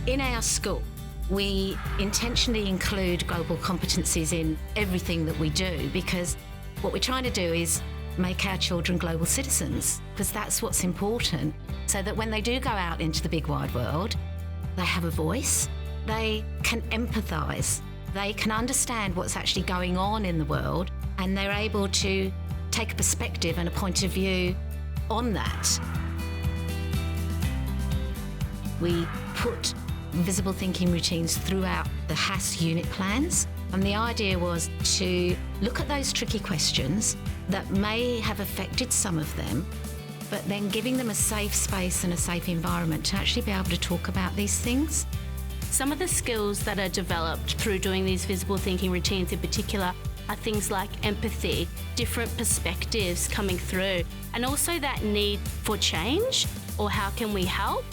In our school, we intentionally include global competencies in everything that we do, because what we're trying to do is make our children global citizens, because that's what's important, so that when they do go out into the big wide world, they have a voice, they can empathise, they can understand what's actually going on in the world, and they're able to take a perspective and a point of view on that. We put visible thinking routines throughout the HASS unit plans, and the idea was to look at those tricky questions that may have affected some of them, but then giving them a safe space and a safe environment to actually be able to talk about these things. Some of the skills that are developed through doing these visible thinking routines in particular are things like empathy, different perspectives coming through, and also that need for change, or how can we help?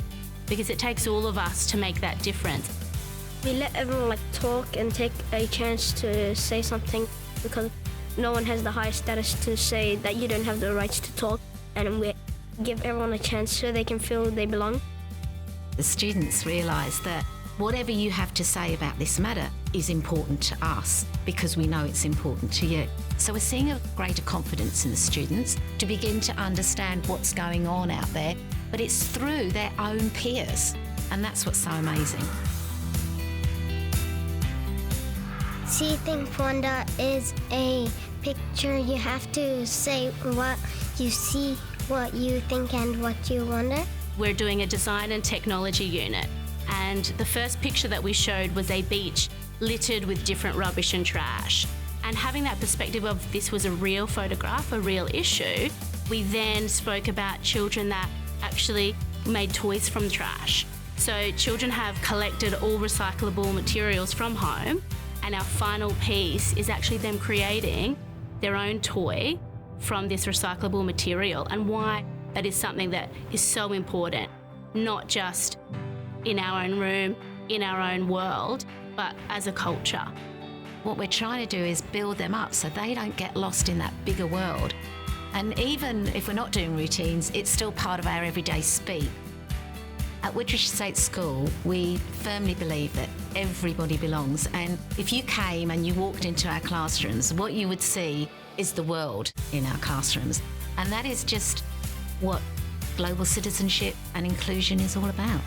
Because it takes all of us to make that difference. We let everyone talk and take a chance to say something, because no one has the highest status to say that you don't have the rights to talk, and we give everyone a chance so they can feel they belong. The students realise that whatever you have to say about this matter is important to us, because we know it's important to you. So we're seeing a greater confidence in the students to begin to understand what's going on out there, but it's through their own peers, and that's what's so amazing. See, Think Wonder is a picture. You have to say what you see, what you think, and what you wonder. We're doing a design and technology unit, and the first picture that we showed was a beach littered with different rubbish and trash. And having that perspective of this was a real photograph, a real issue, we then spoke about children that actually made toys from trash. So children have collected all recyclable materials from home, and our final piece is actually them creating their own toy from this recyclable material, and why that is something that is so important, not just in our own room, in our own world, but as a culture. What we're trying to do is build them up so they don't get lost in that bigger world. And even if we're not doing routines, it's still part of our everyday speak. At Woodridge State School, we firmly believe that everybody belongs. And if you came and you walked into our classrooms, what you would see is the world in our classrooms. And that is just what global citizenship and inclusion is all about.